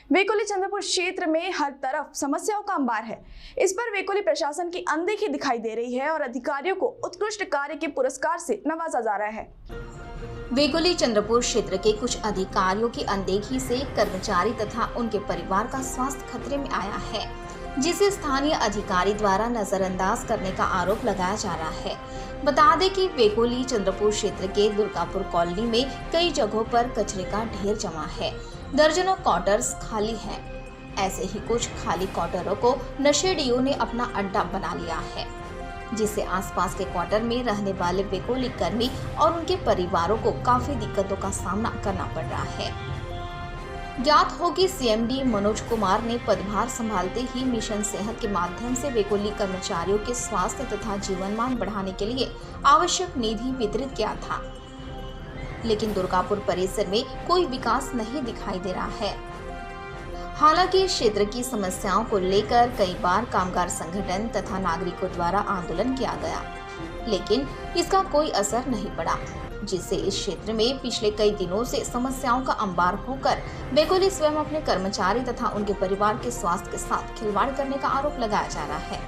वेकोली चंद्रपुर क्षेत्र में हर तरफ समस्याओं का अंबार है। इस पर वेकोली प्रशासन की अनदेखी दिखाई दे रही है और अधिकारियों को उत्कृष्ट कार्य के पुरस्कार से नवाजा जा रहा है। वेकोली चंद्रपुर क्षेत्र के कुछ अधिकारियों की अनदेखी से कर्मचारी तथा उनके परिवार का स्वास्थ्य खतरे में आया है, जिसे स्थानीय अधिकारी द्वारा नजरअंदाज करने का आरोप लगाया जा रहा है। बता दें कि वेकोली चंद्रपुर क्षेत्र के दुर्गापुर कॉलोनी में कई जगहों पर कचरे का ढेर जमा है। दर्जनों क्वार्टर्स खाली हैं। ऐसे ही कुछ खाली क्वार्टरों को नशेड़ियों ने अपना अड्डा बना लिया है, जिससे आसपास के क्वार्टर में रहने वाले वेकोली कर्मी और उनके परिवारों को काफी दिक्कतों का सामना करना पड़ रहा है। ज्ञात हो कि सीएमडी मनोज कुमार ने पदभार संभालते ही मिशन सेहत के माध्यम से वेकोली कर्मचारियों के स्वास्थ्य तथा जीवनमान बढ़ाने के लिए आवश्यक निधि वितरित किया था, लेकिन दुर्गापुर परिसर में कोई विकास नहीं दिखाई दे रहा है। हालांकि इस क्षेत्र की समस्याओं को लेकर कई बार कामगार संगठन तथा नागरिकों द्वारा आंदोलन किया गया, लेकिन इसका कोई असर नहीं पड़ा, जिससे इस क्षेत्र में पिछले कई दिनों से समस्याओं का अंबार होकर वेकोली स्वयं अपने कर्मचारी तथा उनके परिवार के स्वास्थ्य के साथ खिलवाड़ करने का आरोप लगाया जा रहा है।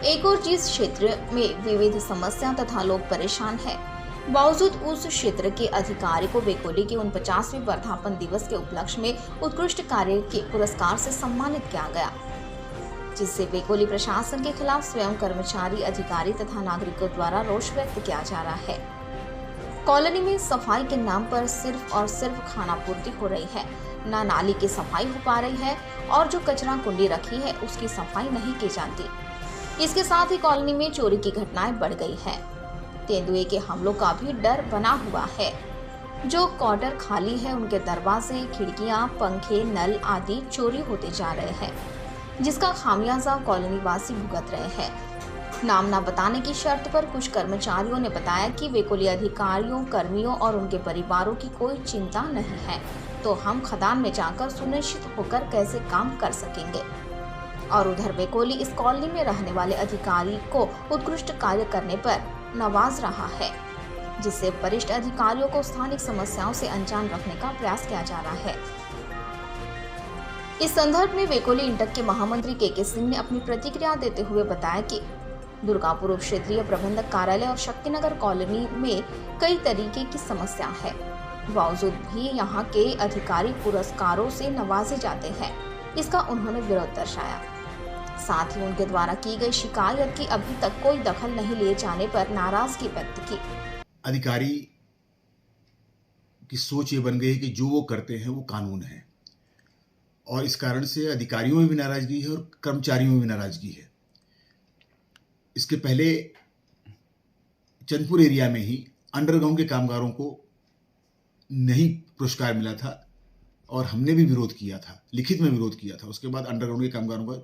एक और जिस क्षेत्र में विविध समस्या तथा लोग परेशान हैं, बावजूद उस क्षेत्र के अधिकारी को वेकोली के 49वें वर्धापन दिवस के उपलक्ष्य में उत्कृष्ट कार्य के पुरस्कार से सम्मानित किया गया, जिससे वेकोली प्रशासन के खिलाफ स्वयं कर्मचारी, अधिकारी तथा नागरिकों द्वारा रोष व्यक्त किया जा रहा है। कॉलोनी में सफाई के नाम पर सिर्फ और सिर्फ खाना पूर्ति हो रही है, न नाली की सफाई हो पा रही है और जो कचरा कुंडी रखी है उसकी सफाई नहीं की जाती। इसके साथ ही कॉलोनी में चोरी की घटनाएं बढ़ गई है। तेंदुए के हमलों का भी डर बना हुआ है। जो क्वार्टर खाली है उनके दरवाजे, खिड़कियां, पंखे, नल आदि चोरी होते जा रहे हैं, जिसका खामियाजा कॉलोनी वासी भुगत रहे हैं। नाम न बताने की शर्त पर कुछ कर्मचारियों ने बताया कि वेकोली अधिकारियों, कर्मियों और उनके परिवारों की कोई चिंता नहीं है, तो हम खदान में जाकर सुनिश्चित होकर कैसे काम कर सकेंगे। और उधर वेकोली इस कॉलोनी में रहने वाले अधिकारी को उत्कृष्ट कार्य करने पर नवाज रहा है, जिससे वरिष्ठ अधिकारियों को स्थानिक समस्याओं से अनजान रखने का प्रयास किया जा रहा है। इस संदर्भ में वेकोली इंटक के महामंत्री के सिंह ने अपनी प्रतिक्रिया देते हुए बताया कि दुर्गापुर उप क्षेत्रीय प्रबंधक कार्यालय और शक्तिनगर कॉलोनी में कई तरीके की समस्या है, बावजूद भी यहाँ के अधिकारी पुरस्कारों से नवाजे जाते हैं। इसका उन्होंने विरोध दर्शाया। साथ ही उनके द्वारा की गई शिकायत की अभी तक कोई दखल नहीं लिए जाने पर नाराजगी व्यक्त की। अधिकारी की सोच ये बन गई है कि जो वो करते हैं वो कानून है, और इस कारण से अधिकारियों में भी नाराजगी है और कर्मचारियों में भी नाराजगी है। इसके पहले चंदपुर एरिया में ही अंडरग्राउंड के कामगारों को नहीं पुरस्कार मिला था और हमने भी विरोध किया था, लिखित में विरोध किया था। उसके बाद अंडरग्राउंड के कामगारों का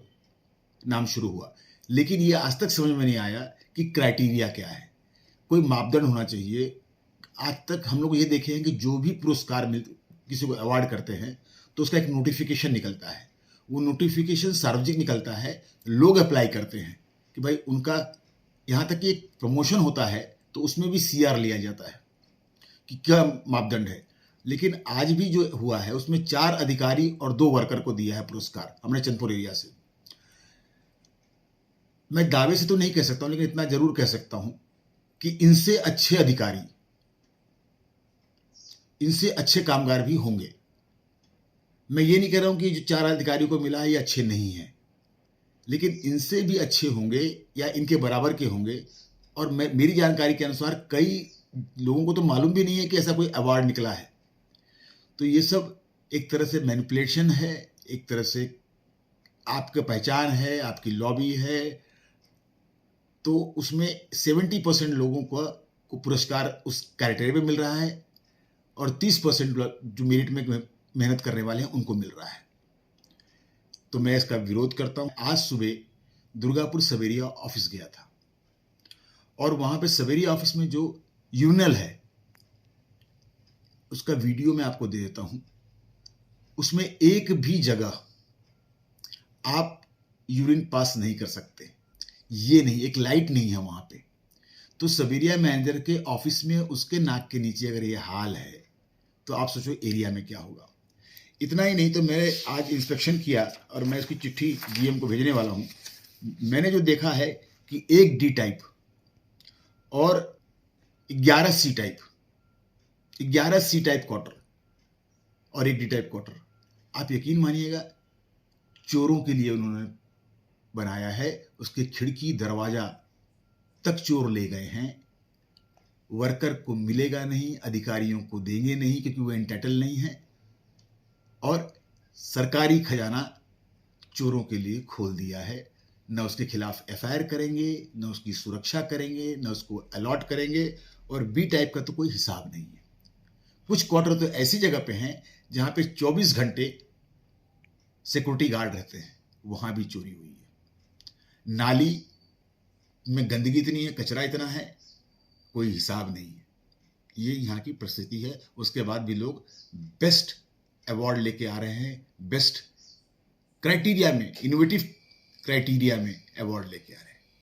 नाम शुरू हुआ, लेकिन ये आज तक समझ में नहीं आया कि क्राइटेरिया क्या है, कोई मापदंड होना चाहिए। आज तक हम लोग ये देखे हैं कि जो भी पुरस्कार किसी को अवार्ड करते हैं तो उसका एक नोटिफिकेशन निकलता है, वो नोटिफिकेशन सार्वजनिक निकलता है, लोग अप्लाई करते हैं कि भाई उनका, यहाँ तक कि एक प्रमोशन होता है तो उसमें भी CR लिया जाता है कि क्या मापदंड है। लेकिन आज भी जो हुआ है उसमें 4 अधिकारी और 2 वर्कर को दिया है पुरस्कार हमने चंदपुर एरिया से। मैं दावे से तो नहीं कह सकता हूं, लेकिन इतना जरूर कह सकता हूं कि इनसे अच्छे अधिकारी, इनसे अच्छे कामगार भी होंगे। मैं ये नहीं कह रहा हूं कि जो 4 अधिकारियों को मिला है ये अच्छे नहीं हैं, लेकिन इनसे भी अच्छे होंगे या इनके बराबर के होंगे। और मेरी जानकारी के अनुसार कई लोगों को तो मालूम भी नहीं है कि ऐसा कोई अवार्ड निकला है। तो ये सब एक तरह से मैनिपुलेशन है, एक तरह से आपकी पहचान है, आपकी लॉबी है। तो उसमें 70% लोगों को पुरस्कार उस क्राइटेरिया में मिल रहा है और 30% जो मेरिट में मेहनत करने वाले हैं उनको मिल रहा है। तो मैं इसका विरोध करता हूं। आज सुबह दुर्गापुर सवेरिया ऑफिस गया था और वहां पे सवेरिया ऑफिस में जो यूरिनल है उसका वीडियो मैं आपको दे देता हूं। उसमें एक भी जगह आप यूरिन पास नहीं कर सकते, ये नहीं, एक लाइट नहीं है वहां पे। तो सवेरिया मैनेजर के ऑफिस में उसके नाक के नीचे अगर ये हाल है तो आप सोचो एरिया में क्या होगा। इतना ही नहीं तो मैं आज इंस्पेक्शन किया और मैं इसकी चिट्ठी डीएम को भेजने वाला हूँ। मैंने जो देखा है कि 1 डी टाइप और 11 C type, 11 C type quarter और 1 डी टाइप क्वार्टर, आप यकीन मानिएगा चोरों के लिए उन्होंने बनाया है। उसके खिड़की दरवाजा तक चोर ले गए हैं। वर्कर को मिलेगा नहीं, अधिकारियों को देंगे नहीं क्योंकि वो एंटाइटल नहीं है, और सरकारी खजाना चोरों के लिए खोल दिया है। न उसके खिलाफ एफआईआर करेंगे, न उसकी सुरक्षा करेंगे, न उसको अलॉट करेंगे, और बी टाइप का तो कोई हिसाब नहीं है। कुछ क्वार्टर तो ऐसी जगह पे हैं जहाँ पे 24 घंटे सिक्योरिटी गार्ड रहते हैं, वहाँ भी चोरी हुई है। नाली में गंदगी इतनी है, कचरा इतना है, कोई हिसाब नहीं है। ये यहाँ की परिस्थिति है। उसके बाद भी लोग बेस्ट अवार्ड लेके आ रहे हैं, बेस्ट क्राइटेरिया में, इनोवेटिव क्राइटेरिया में अवार्ड लेके आ रहे हैं।